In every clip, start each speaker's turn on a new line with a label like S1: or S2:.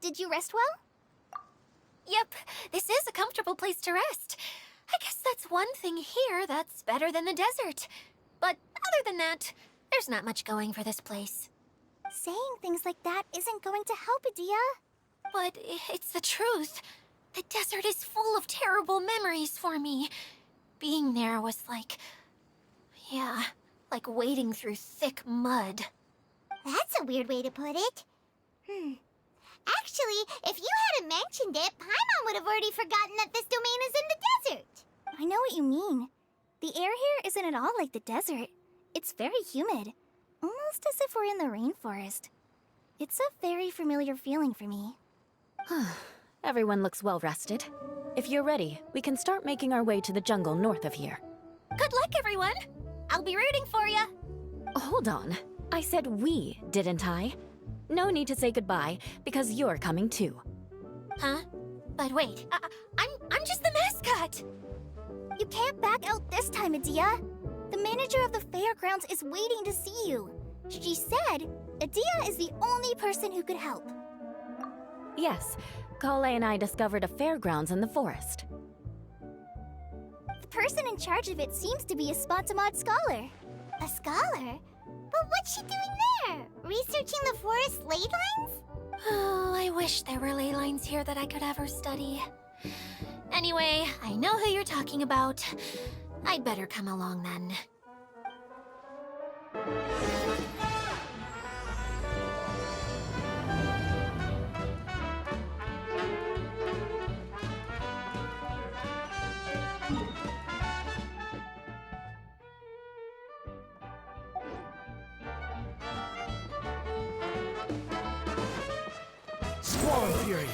S1: Did you rest well?
S2: Yep, this is a comfortable place to rest. I guess that's one thing here that's better than the desert. But other than that, there's not much going for this place.
S1: Saying things like that isn't going to help, Adia.
S2: But it's the truth. The desert is full of terrible memories for me. Being there was like... yeah, like wading through thick mud.
S1: That's a weird way to put it. Actually, if you hadn't mentioned it, Paimon would have already forgotten that this domain is in the desert. I know what you mean. The air here isn't at all like the desert. It's very humid. Almost as if we're in the rainforest. It's a very familiar feeling for me.
S3: Everyone looks well rested. If you're ready, we can start making our way to the jungle north of here.
S2: Good luck, everyone! I'll be rooting for you.
S3: Hold on. I said we, didn't I? No need to say goodbye, because you're coming too.
S2: Huh? But wait, I'm just the mascot!
S1: You can't back out this time, Adia. The manager of the fairgrounds is waiting to see you. She said Adia is the only person who could help.
S3: Yes, Kale and I discovered a fairgrounds in the forest.
S1: The person in charge of it seems to be a Spontamod scholar. A scholar? But what's she doing there? Researching the forest ley lines?
S2: Oh, I wish there were ley lines here that I could ever study. Anyway, I know who you're talking about. I'd better come along then.
S4: Squall Fury!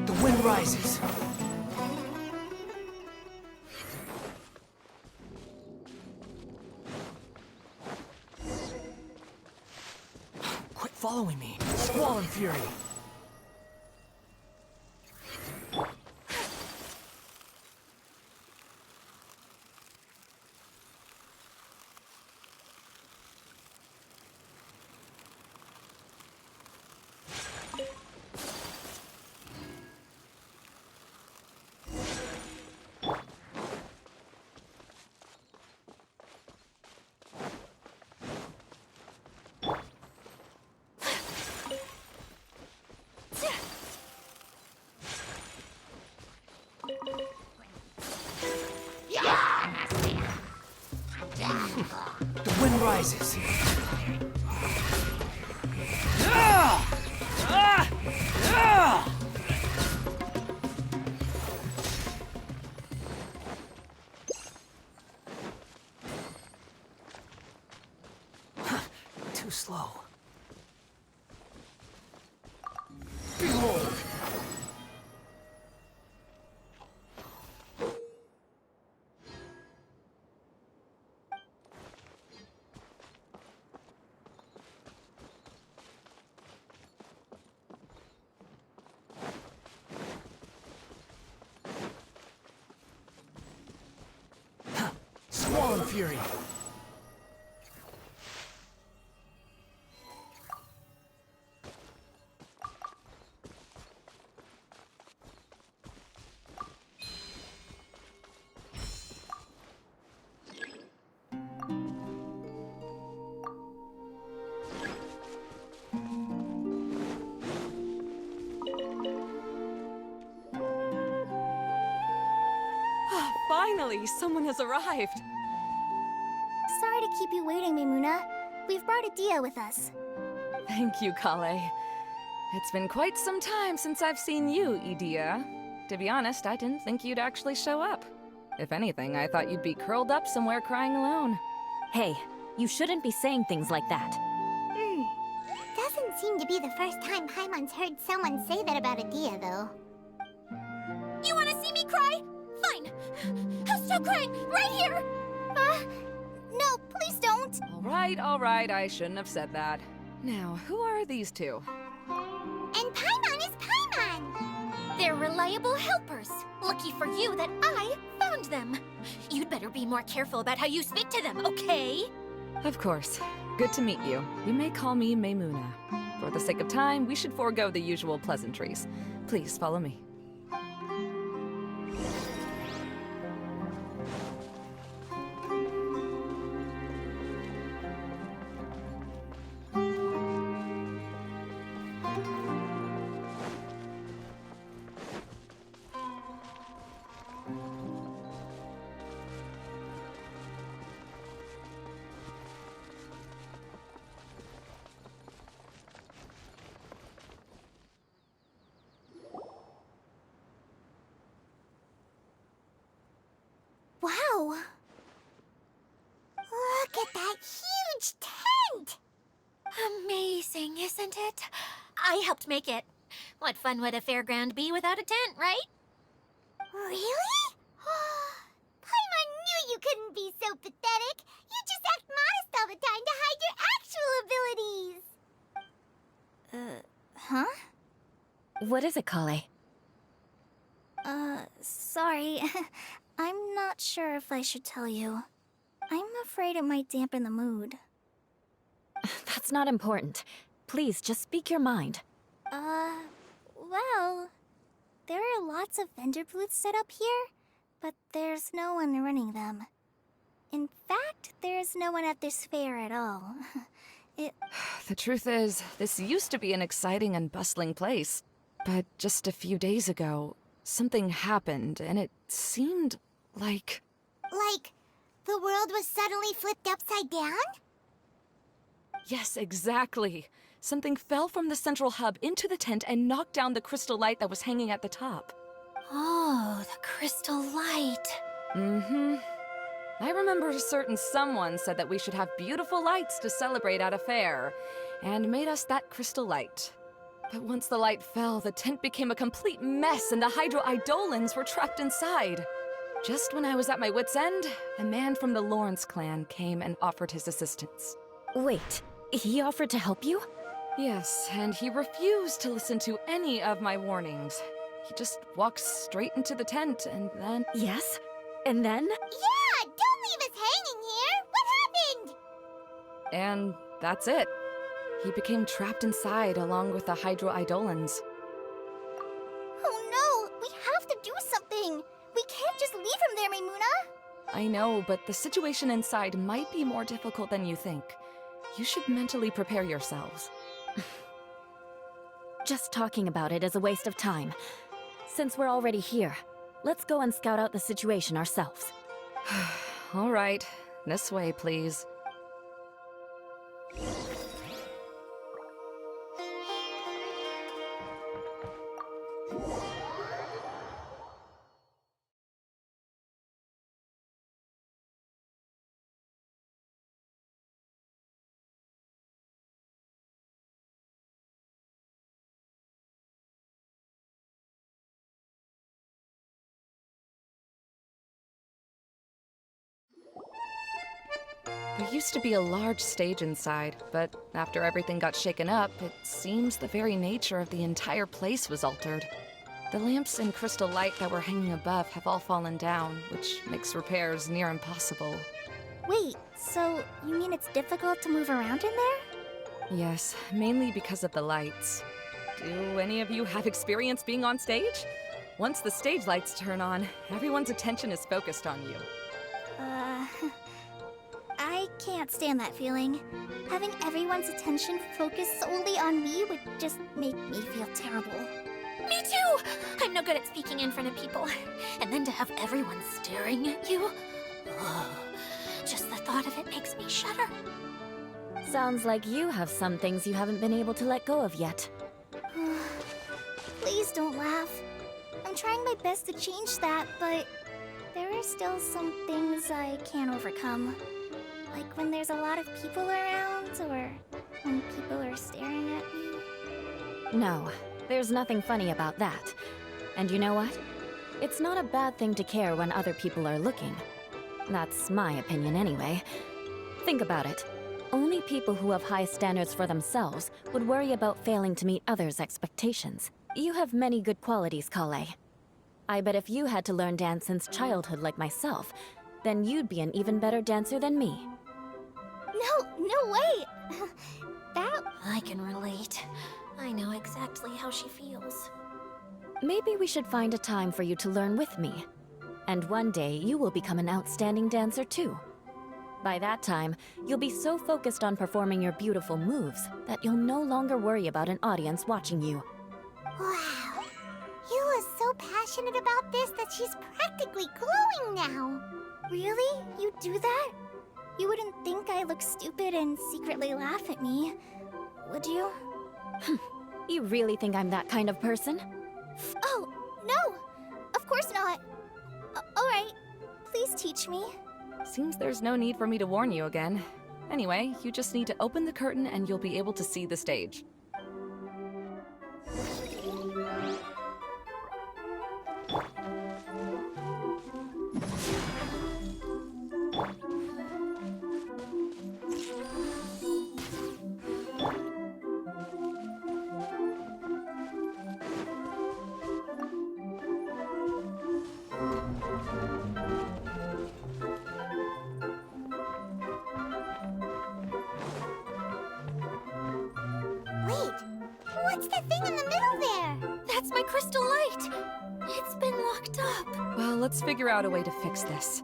S4: The wind rises. Quit following me. Squall and Fury! The wind rises. Too slow. Behold! Squall and Fury!
S5: Finally, someone has arrived.
S1: Sorry to keep you waiting, Mimuna. We've brought Adia with us.
S5: Thank you, Kale. It's been quite some time since I've seen you, Idia. To be honest, I didn't think you'd actually show up. If anything, I thought you'd be curled up somewhere crying alone.
S3: Hey, you shouldn't be saying things like that.
S1: Doesn't seem to be the first time Paimon's heard someone say that about Adia, though.
S2: You wanna see me cry? Fine! I'll start crying right here!
S1: No, please don't!
S5: All right, I shouldn't have said that. Now, who are these two?
S1: And Paimon is Paimon!
S2: They're reliable helpers. Lucky for you that I found them. You'd better be more careful about how you speak to them, okay?
S5: Of course. Good to meet you. You may call me Maymuna. For the sake of time, we should forego the usual pleasantries. Please follow me.
S1: Wow! Look at that huge tent!
S2: Amazing, isn't it? I helped make it. What fun would a fairground be without a tent, right?
S1: Really? Paimon knew you couldn't be so pathetic. You just act modest all the time to hide your actual abilities. Huh?
S3: What is it, Kale?
S1: Sorry. I'm not sure if I should tell you. I'm afraid it might dampen the mood.
S3: That's not important. Please, just speak your mind.
S1: Well, there are lots of vendor booths set up here, but there's no one running them. In fact, there's no one at this fair at all.
S5: The truth is, this used to be an exciting and bustling place. But just a few days ago, something happened, and it seemed like...
S1: Like, the world was suddenly flipped upside down?
S5: Yes, exactly. Something fell from the central hub into the tent and knocked down the crystal light that was hanging at the top.
S2: Oh, the crystal light.
S5: Mm-hmm. I remember a certain someone said that we should have beautiful lights to celebrate at a fair, and made us that crystal light. But once the light fell, the tent became a complete mess and the Hydro-Eidolons were trapped inside. Just when I was at my wit's end, a man from the Lawrence clan came and offered his assistance.
S3: Wait, he offered to help you?
S5: Yes, and he refused to listen to any of my warnings. He just walked straight into the tent and then...
S3: Yes? And then?
S1: Yeah, don't leave us hanging here! What happened?
S5: And that's it. He became trapped inside along with the Hydro-Eidolons.
S1: Oh no, we have to do something! We can't just leave him there, Maymuna!
S5: I know, but the situation inside might be more difficult than you think. You should mentally prepare yourselves.
S3: Just talking about it is a waste of time. Since we're already here, let's go and scout out the situation ourselves.
S5: All right, this way, please. There used to be a large stage inside, but after everything got shaken up, it seems the very nature of the entire place was altered. The lamps and crystal light that were hanging above have all fallen down, which makes repairs near impossible.
S1: Wait, so you mean it's difficult to move around in there?
S5: Yes, mainly because of the lights. Do any of you have experience being on stage? Once the stage lights turn on, everyone's attention is focused on you.
S1: I can't stand that feeling. Having everyone's attention focused solely on me would just make me feel terrible.
S2: Me too! I'm no good at speaking in front of people. And then to have everyone staring at you. Oh, just the thought of it makes me shudder.
S3: Sounds like you have some things you haven't been able to let go of yet.
S1: Please don't laugh. I'm trying my best to change that, but there are still some things I can't overcome. Like when there's a lot of people around, or when people are staring at me.
S3: No, there's nothing funny about that. And you know what? It's not a bad thing to care when other people are looking. That's my opinion anyway. Think about it. Only people who have high standards for themselves would worry about failing to meet others' expectations. You have many good qualities, Kale. I bet if you had to learn dance since childhood like myself, then you'd be an even better dancer than me.
S1: No way! That...
S2: I can relate. I know exactly how she feels.
S3: Maybe we should find a time for you to learn with me. And one day, you will become an outstanding dancer too. By that time, you'll be so focused on performing your beautiful moves that you'll no longer worry about an audience watching you.
S1: Wow. You is so passionate about this that she's practically glowing now. Really? You do that? You wouldn't think I look stupid and secretly laugh at me, would you?
S3: You really think I'm that kind of person?
S1: Oh, no! Of course not. Alright, please teach me.
S5: Seems there's no need for me to warn you again. Anyway, you just need to open the curtain and you'll be able to see the stage.
S1: Wait, what's the thing in the middle there?
S2: That's my crystal light! It's been locked up.
S5: Well, let's figure out a way to fix this.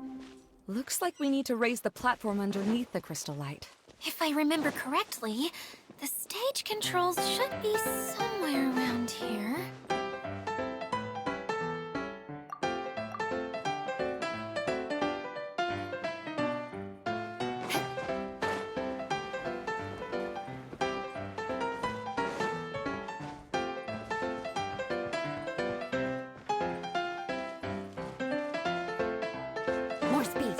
S5: Looks like we need to raise the platform underneath the crystal light.
S2: If I remember correctly, the stage controls should be somewhere around here.
S3: More speed.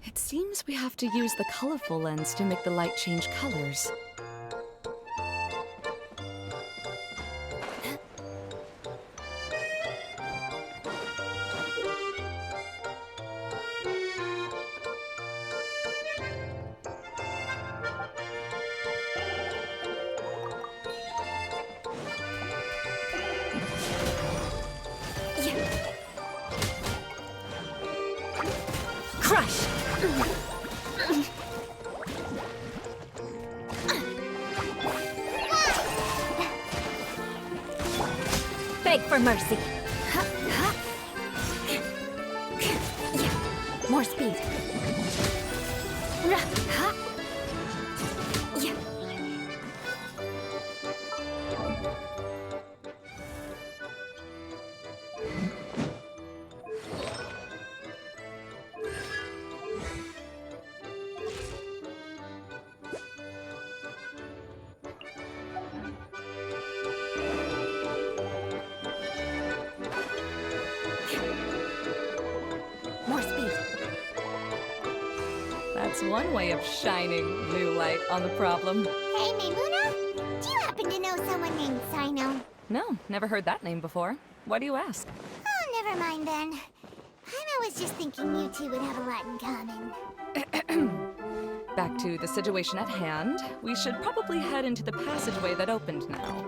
S5: It seems we have to use the colorful lens to make the light change colors.
S3: Crush! Beg for mercy. More speed. More speed.
S5: That's one way of shining new light on the problem.
S1: Hey, Maymuna, do you happen to know someone named Sino?
S5: No, never heard that name before. Why do you ask?
S1: Oh, never mind then. I was just thinking you two would have a lot in common.
S5: Back to the situation at hand. We should probably head into the passageway that opened now.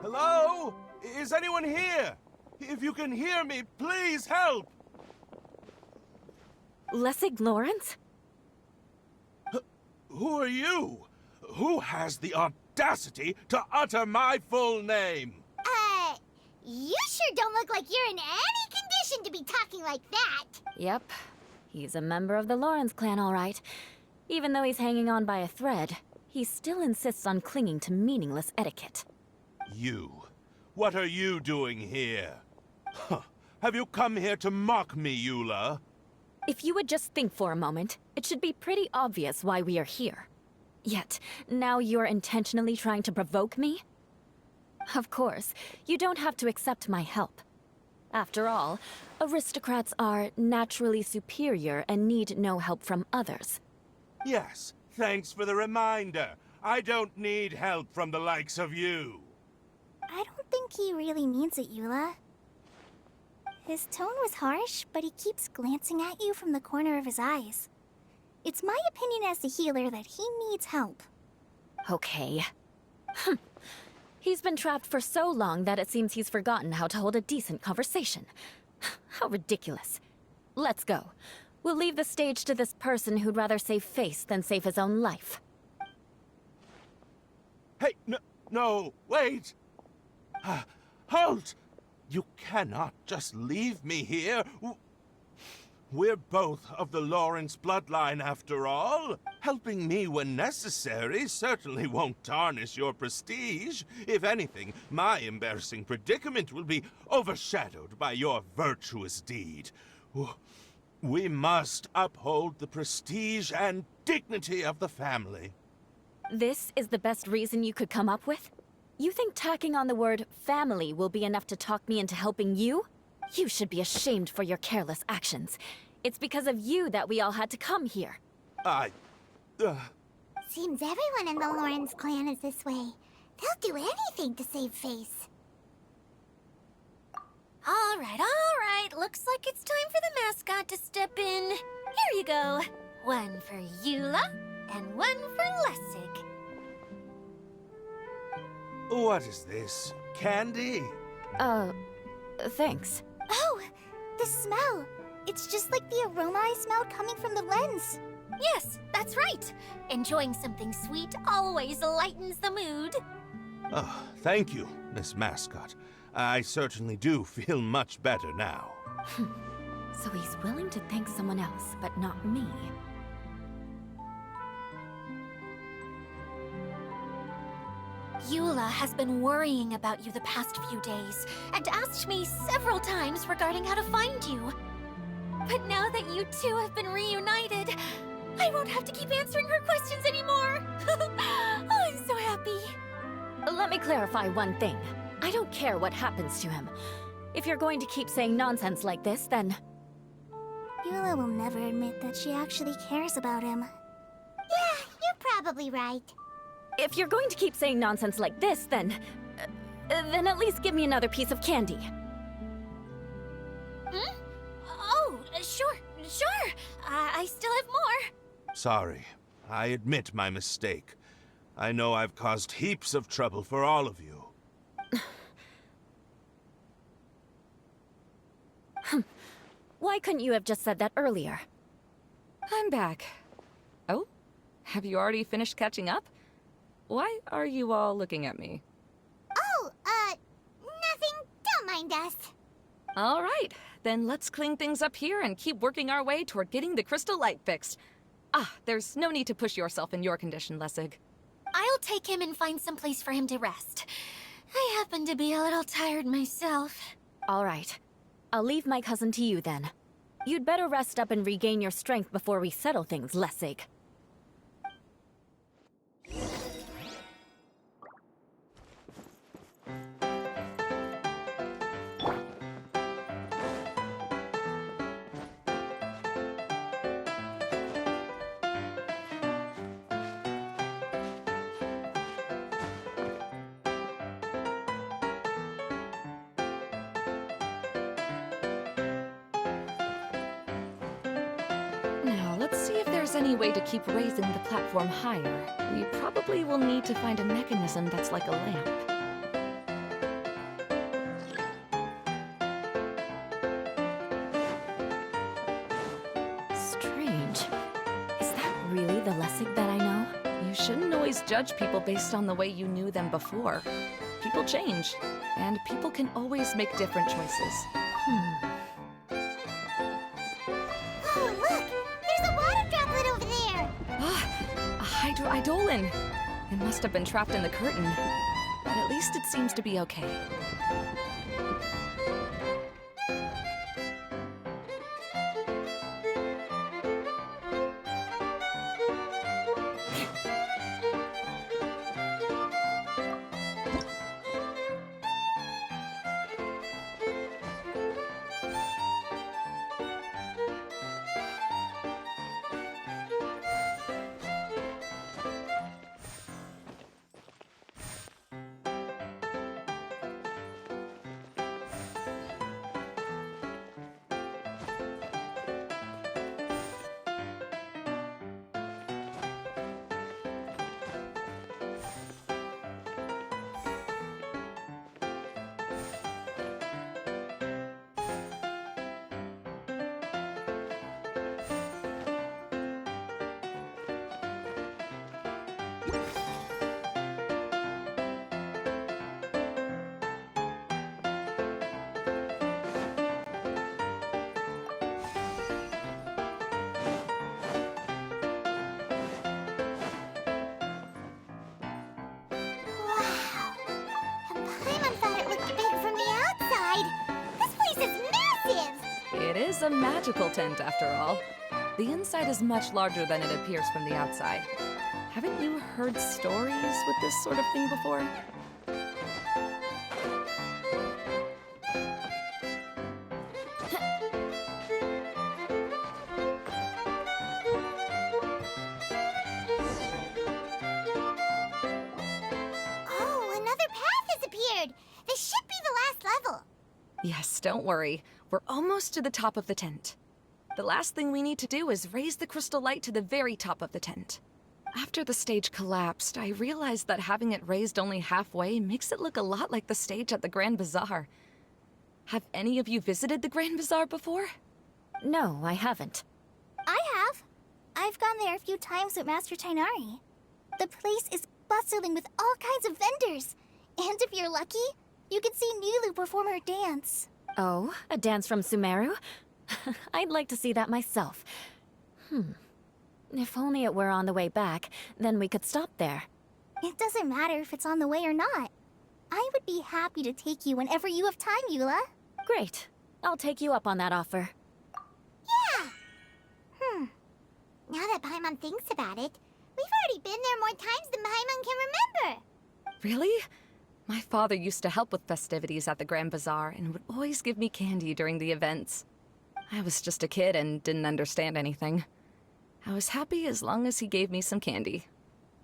S6: Hello? Is anyone here? If you can hear me, please help!
S3: Lessig Lawrence?
S6: Who are you? Who has the audacity to utter my full name?
S1: You sure don't look like you're in any condition to be talking like that.
S3: Yep. He's a member of the Lawrence clan, all right. Even though he's hanging on by a thread, he still insists on clinging to meaningless etiquette.
S6: You. what are you doing here? Huh. Have you come here to mock me, Eula?
S3: If you would just think for a moment, it should be pretty obvious why we are here. Yet, now you're intentionally trying to provoke me? Of course, you don't have to accept my help. After all, aristocrats are naturally superior and need no help from others.
S6: Yes, thanks for the reminder. I don't need help from the likes of you.
S1: I don't think he really means it, Eula. His tone was harsh, but he keeps glancing at you from the corner of his eyes. It's my opinion as the healer that he needs help.
S3: Okay. He's been trapped for so long that it seems he's forgotten how to hold a decent conversation. How ridiculous. Let's go. We'll leave the stage to this person who'd rather save face than save his own life.
S6: Hey, no, wait! Halt! You cannot just leave me here. We're both of the Lawrence bloodline, after all. Helping me when necessary certainly won't tarnish your prestige. If anything, my embarrassing predicament will be overshadowed by your virtuous deed. We must uphold the prestige and dignity of the family.
S3: This is the best reason you could come up with? You think tacking on the word family will be enough to talk me into helping you? You should be ashamed for your careless actions. It's because of you that we all had to come here.
S1: Seems everyone in the Lawrence clan is this way. They'll do anything to save face.
S2: All right. Looks like it's time for the mascot to step in. Here you go. One for Eula, and one for Lessig.
S6: What is this? Candy?
S3: Thanks.
S1: Oh, the smell. It's just like the aroma I smelled coming from the lens.
S2: Yes, that's right. Enjoying something sweet always lightens the mood.
S6: Oh, thank you, Miss Mascot. I certainly do feel much better now.
S3: So he's willing to thank someone else, but not me.
S2: Eula has been worrying about you the past few days, and asked me several times regarding how to find you. But now that you two have been reunited, I won't have to keep answering her questions anymore. Oh, I'm so happy.
S3: Let me clarify one thing. I don't care what happens to him. If you're going to keep saying nonsense like this, then...
S1: Eula will never admit that she actually cares about him. Yeah, you're probably right.
S3: If you're going to keep saying nonsense like this, then at least give me another piece of candy.
S2: Oh, sure. I still have more.
S6: Sorry. I admit my mistake. I know I've caused heaps of trouble for all of you.
S3: Why couldn't you have just said that earlier?
S5: I'm back. Oh? Have you already finished catching up? Why are you all looking at me?
S1: Oh, nothing. Don't mind us.
S5: All right, then let's clean things up here and keep working our way toward getting the crystal light fixed. There's no need to push yourself in your condition, Lessig.
S2: I'll take him and find some place for him to rest. I happen to be a little tired myself.
S3: All right. I'll leave my cousin to you then. You'd better rest up and regain your strength before we settle things, Lessig.
S5: Now, let's see if there's any way to keep raising the platform higher. We probably will need to find a mechanism that's like a lamp.
S3: Strange. Is that really the Lessig that I know?
S5: You shouldn't always judge people based on the way you knew them before. People change, and people can always make different choices.
S1: Oh, look! There's a water droplet over there!
S5: A hydroidolin! It must have been trapped in the curtain. but at least it seems to be okay. It is a magical tent, after all. The inside is much larger than it appears from the outside. Haven't you heard stories with this sort of thing before?
S1: Oh, another path has appeared! This should be the last level.
S5: Yes, don't worry. We're almost to the top of the tent. The last thing we need to do is raise the crystal light to the very top of the tent. After the stage collapsed, I realized that having it raised only halfway makes it look a lot like the stage at the Grand Bazaar. Have any of you visited the Grand Bazaar before?
S3: No, I haven't.
S1: I have. I've gone there a few times with Master Tainari. The place is bustling with all kinds of vendors. And if you're lucky, you can see Nilu perform her dance.
S3: Oh, a dance from Sumeru? I'd like to see that myself. If only it were on the way back, then we could stop there.
S1: It doesn't matter if it's on the way or not. I would be happy to take you whenever you have time, Eula.
S3: Great. I'll take you up on that offer.
S1: Yeah! Now that Paimon thinks about it, we've already been there more times than Paimon can remember.
S5: Really? My father used to help with festivities at the Grand Bazaar and would always give me candy during the events. I was just a kid and didn't understand anything. I was happy as long as he gave me some candy.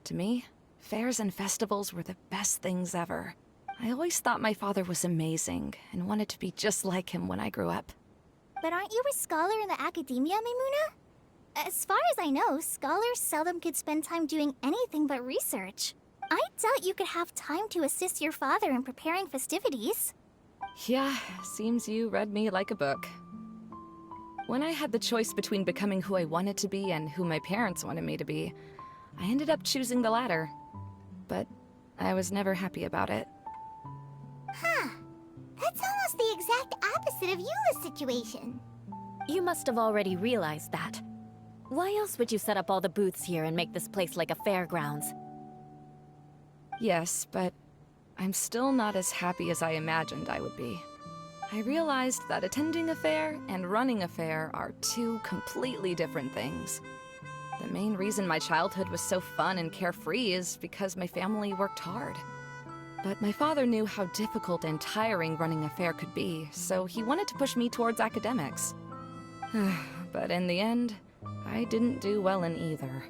S5: To me, fairs and festivals were the best things ever. I always thought my father was amazing and wanted to be just like him when I grew up.
S1: But aren't you a scholar in the academia, Maimuna? As far as I know, scholars seldom could spend time doing anything but research. I doubt you could have time to assist your father in preparing festivities.
S5: Yeah, seems you read me like a book. When I had the choice between becoming who I wanted to be and who my parents wanted me to be, I ended up choosing the latter. But I was never happy about it.
S1: Huh. That's almost the exact opposite of Eula's situation.
S3: You must have already realized that. Why else would you set up all the booths here and make this place like a fairgrounds?
S5: Yes, but I'm still not as happy as I imagined I would be. I realized that attending a fair and running a fair are two completely different things. The main reason my childhood was so fun and carefree is because my family worked hard. But my father knew how difficult and tiring running a fair could be, so he wanted to push me towards academics. But in the end, I didn't do well in either.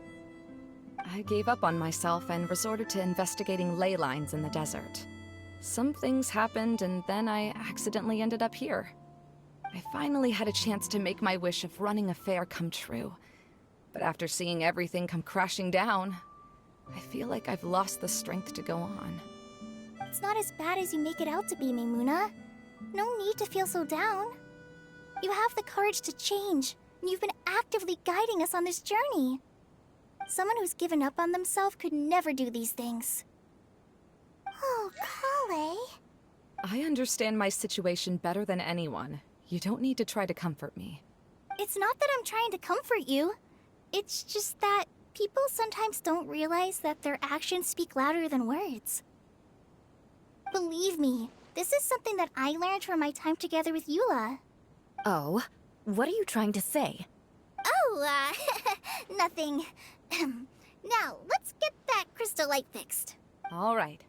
S5: I gave up on myself and resorted to investigating ley lines in the desert. Some things happened, and then I accidentally ended up here. I finally had a chance to make my wish of running a fair come true. But after seeing everything come crashing down, I feel like I've lost the strength to go on.
S1: It's not as bad as you make it out to be, Maimuna. No need to feel so down. You have the courage to change, and you've been actively guiding us on this journey. Someone who's given up on themselves could never do these things. Oh, Kale.
S5: I understand my situation better than anyone. You don't need to try to comfort me.
S1: It's not that I'm trying to comfort you. It's just that people sometimes don't realize that their actions speak louder than words. Believe me, this is something that I learned from my time together with Eula.
S3: Oh, what are you trying to say?
S1: Oh, nothing. Now, let's get that crystal light fixed.
S5: All right.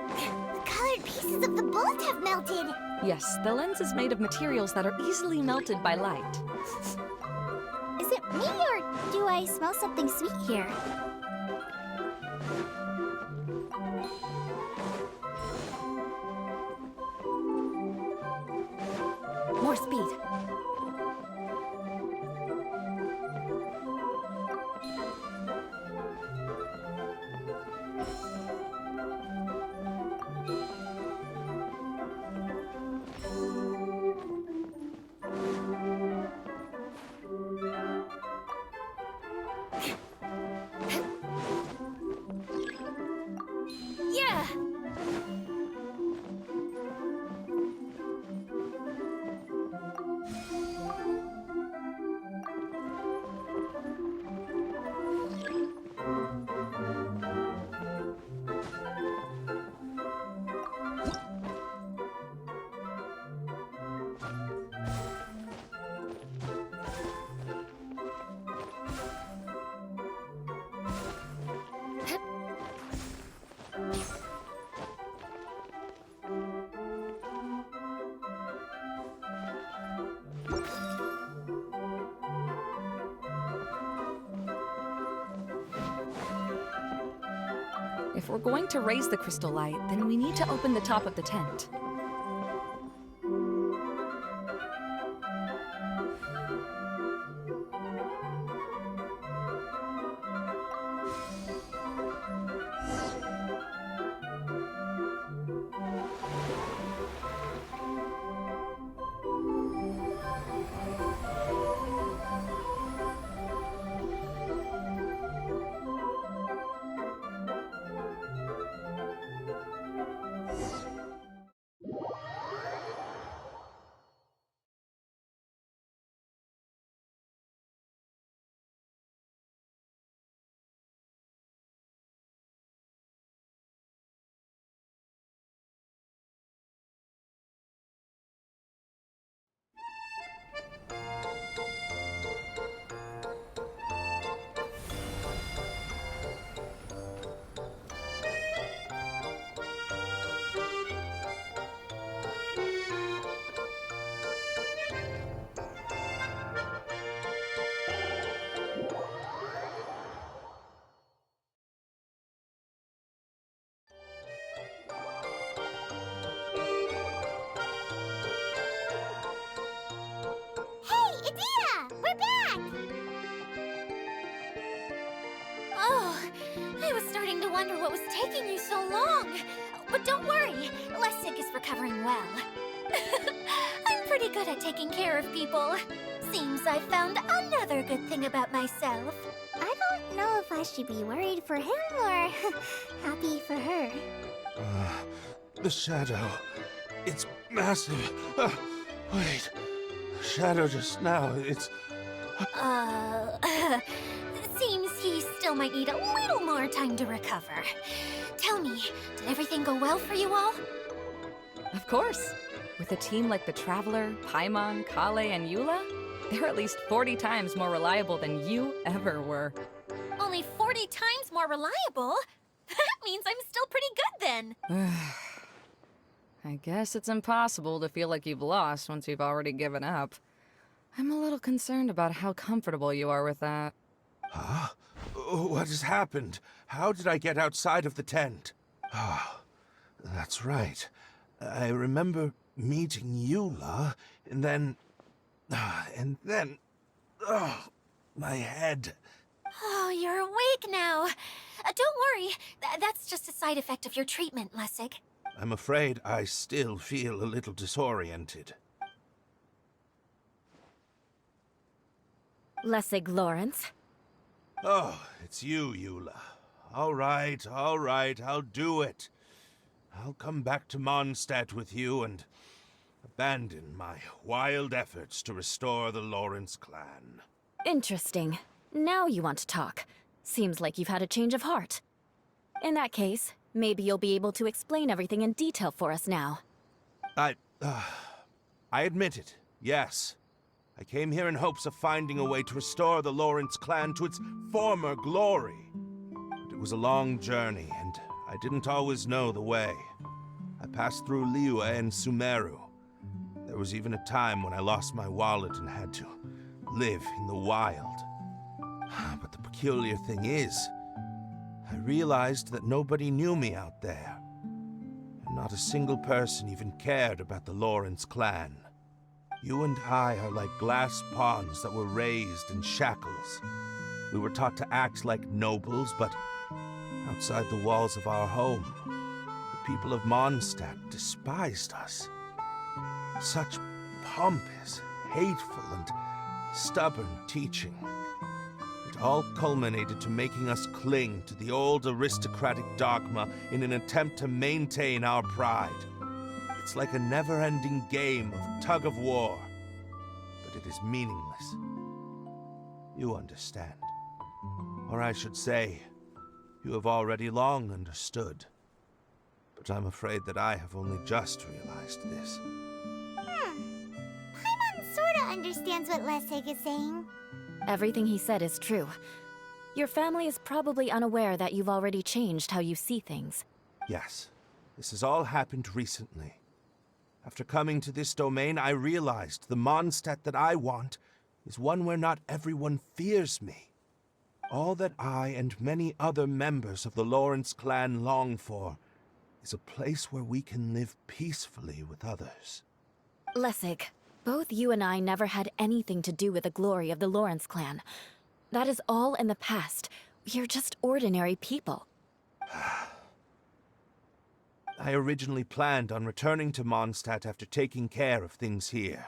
S1: The colored pieces of the bolt have melted.
S5: Yes, the lens is made of materials that are easily melted by light.
S1: Is it me or do I smell something sweet here?
S3: More speed.
S2: Yeah!
S5: If we're going to raise the crystal light, then we need to open the top of the tent.
S1: Hey, Idea! We're back!
S2: Oh, I was starting to wonder what was taking you so long. But don't worry, Lessig is recovering well. I'm pretty good at taking care of people. Seems I've found another good thing about myself.
S1: I don't know if I should be worried for him or happy for her.
S6: The shadow. It's massive. Wait. Shadow just now. It's...
S2: Seems he still might need a little more time to recover. Tell me, did everything go well for you all?
S5: Of course. With a team like the Traveler, Paimon, Kale, and Eula, they're at least 40 times more reliable than you ever were.
S2: Only 40 times more reliable? That means I'm still pretty good then.
S5: I guess it's impossible to feel like you've lost once you've already given up. I'm a little concerned about how comfortable you are with that.
S6: Huh? What has happened? How did I get outside of the tent? Ah, that's right. I remember meeting Eula, and then... Oh, my head.
S2: Oh, you're awake now. Don't worry. That's just a side effect of your treatment, Lessig.
S6: I'm afraid I still feel a little disoriented.
S3: Lessig Lawrence.
S6: Oh, it's you, Eula. All right, I'll do it. I'll come back to Mondstadt with you and abandon my wild efforts to restore the Lawrence clan.
S3: Interesting. Now you want to talk. Seems like you've had a change of heart. In that case, maybe you'll be able to explain everything in detail for us now.
S6: I admit it, yes. I came here in hopes of finding a way to restore the Lawrence clan to its former glory. But it was a long journey, and I didn't always know the way. I passed through Liyue and Sumeru. There was even a time when I lost my wallet and had to live in the wild. But the peculiar thing is, I realized that nobody knew me out there. And not a single person even cared about the Lawrence clan. You and I are like glass pawns that were raised in shackles. We were taught to act like nobles, but outside the walls of our home, the people of Mondstadt despised us. Such pompous, hateful, and stubborn teaching. It all culminated to making us cling to the old aristocratic dogma in an attempt to maintain our pride. It's like a never-ending game of tug-of-war, but it is meaningless. You understand. Or I should say, you have already long understood. But I'm afraid that I have only just realized this.
S1: Paimon sorta understands what Lessig is saying.
S3: Everything he said is true. Your family is probably unaware that you've already changed how you see things.
S6: Yes, this has all happened recently. After coming to this domain, I realized the Mondstadt that I want is one where not everyone fears me. All that I and many other members of the Lawrence clan long for is a place where we can live peacefully with others.
S3: Lessig, both you and I never had anything to do with the glory of the Lawrence clan. That is all in the past. We are just ordinary people.
S6: I originally planned on returning to Mondstadt after taking care of things here.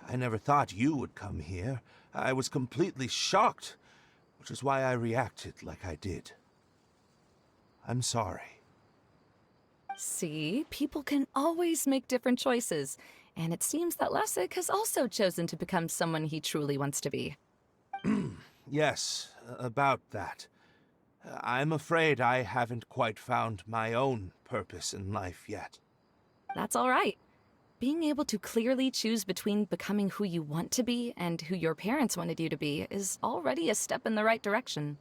S6: I never thought you would come here. I was completely shocked, which is why I reacted like I did. I'm sorry.
S5: See, people can always make different choices, and it seems that Lessig has also chosen to become someone he truly wants to be.
S6: Yes, about that. I'm afraid I haven't quite found my own purpose in life yet.
S5: That's all right. Being able to clearly choose between becoming who you want to be and who your parents wanted you to be is already a step in the right direction.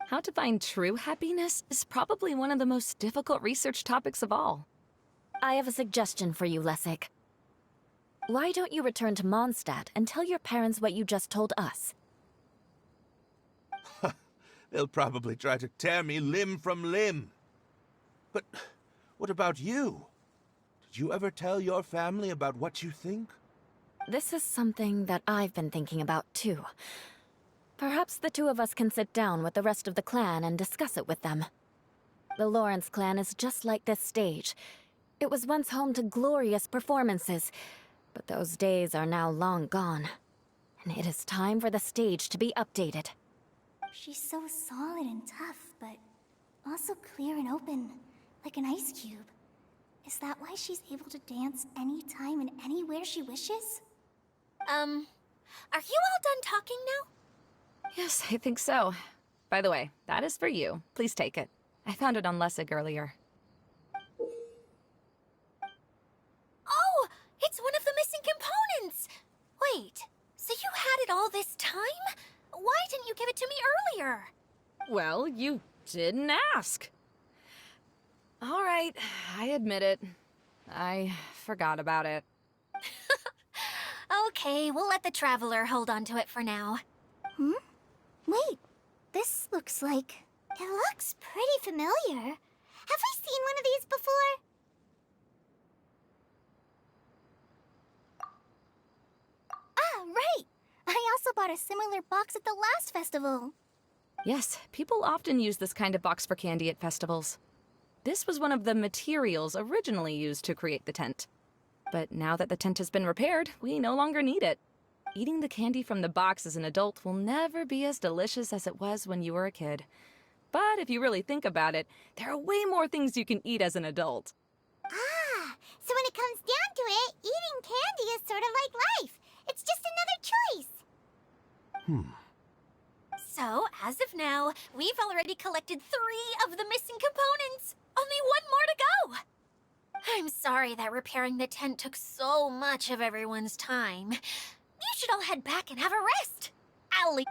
S5: How to find true happiness is probably one of the most difficult research topics of all.
S3: I have a suggestion for you, Lessig. Why don't you return to Mondstadt and tell your parents what you just told us?
S6: They'll probably try to tear me limb from limb. But what about you? Did you ever tell your family about what you think?
S3: This is something that I've been thinking about, too. Perhaps the two of us can sit down with the rest of the clan and discuss it with them. The Lawrence clan is just like this stage. It was once home to glorious performances, but those days are now long gone. And it is time for the stage to be updated.
S1: She's so solid and tough, but also clear and open, like an ice cube. Is that why she's able to dance anytime and anywhere she wishes?
S2: Are you all done talking now?
S5: Yes, I think so. By the way, that is for you. Please take it. I found it on Lessig earlier.
S2: Oh, it's one of the missing components! Wait, so you had it all this time? Why didn't you give it to me earlier?
S5: Well, you didn't ask. All right, I admit it. I forgot about it.
S2: Okay, we'll let the Traveler hold on to it for now.
S1: Wait, this looks like... It looks pretty familiar. Have we seen one of these before? Ah, right! I also bought a similar box at the last festival.
S5: Yes, people often use this kind of box for candy at festivals. This was one of the materials originally used to create the tent. But now that the tent has been repaired, we no longer need it. Eating the candy from the box as an adult will never be as delicious as it was when you were a kid. But if you really think about it, there are way more things you can eat as an adult.
S1: Ah, so when it comes down to it, eating candy is sort of like life. It's just another choice.
S2: So, as of now, we've already collected 3 of the missing components. Only 1 more to go. I'm sorry that repairing the tent took so much of everyone's time. You should all head back and have a rest. I'll leave.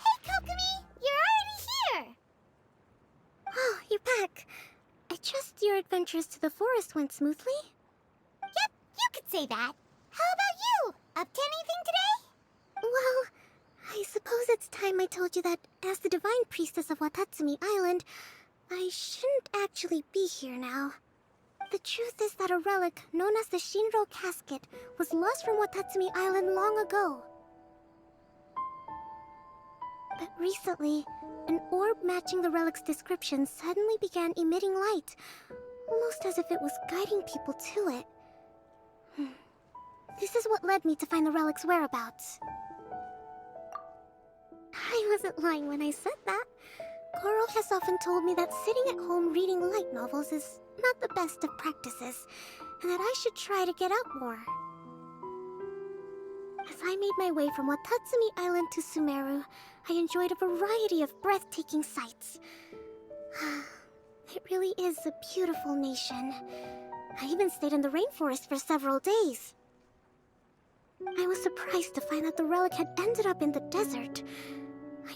S1: Hey, Kokomi! You're already here!
S7: Oh, you're back. I trust your adventures to the forest went smoothly?
S1: Yep, you could say that. How about you? Up to anything today?
S7: Well, I suppose it's time I told you that as the divine priestess of Watatsumi Island, I shouldn't actually be here now. The truth is that a relic known as the Shinro casket was lost from Watatsumi Island long ago. But recently, an orb matching the relic's description suddenly began emitting light, almost as if it was guiding people to it. This is what led me to find the relic's whereabouts. I wasn't lying when I said that. Goro has often told me that sitting at home reading light novels is not the best of practices, and that I should try to get out more. As I made my way from Watatsumi Island to Sumeru, I enjoyed a variety of breathtaking sights. It really is a beautiful nation. I even stayed in the rainforest for several days. I was surprised to find that the relic had ended up in the desert.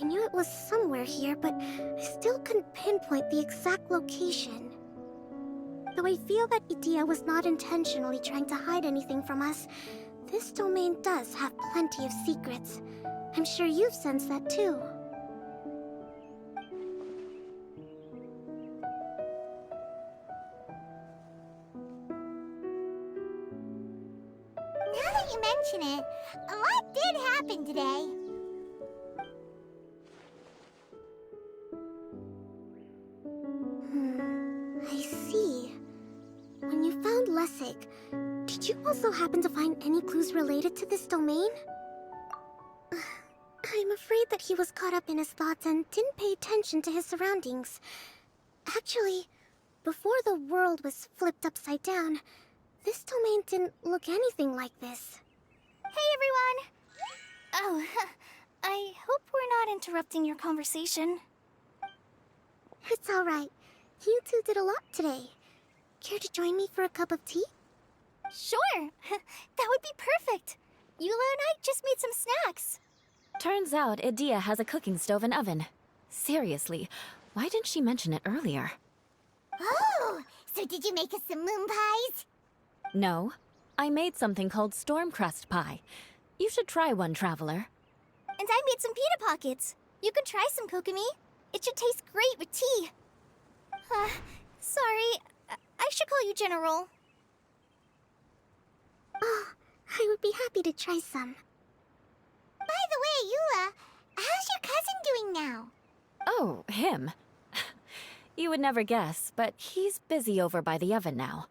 S7: I knew it was somewhere here, but I still couldn't pinpoint the exact location. Though I feel that Idia was not intentionally trying to hide anything from us, this domain does have plenty of secrets. I'm sure you've sensed that too.
S1: Now that you mention it, a lot did happen today.
S7: I see. When you found Lessig, did you also happen to find any clues related to this domain? I'm afraid that he was caught up in his thoughts and didn't pay attention to his surroundings. Actually, before the world was flipped upside down, this domain didn't look anything like this.
S1: Hey, everyone! Oh, I hope we're not interrupting your conversation.
S7: It's alright. You two did a lot today. Care to join me for a cup of tea?
S1: Sure! That would be perfect! Eula and I just made some snacks.
S3: Turns out Idia has a cooking stove and oven. Seriously, why didn't she mention it earlier?
S1: Oh! So did you make us some moon pies?
S3: No, I made something called storm crust pie. You should try one, traveler.
S1: And I made some pita pockets. You could try some, Kokomi. It should taste great with tea. Sorry. I should call you General.
S7: Oh, I would be happy to try some.
S1: By the way, Eula, how's your cousin doing now?
S3: Oh, him. You would never guess, but he's busy over by the oven now.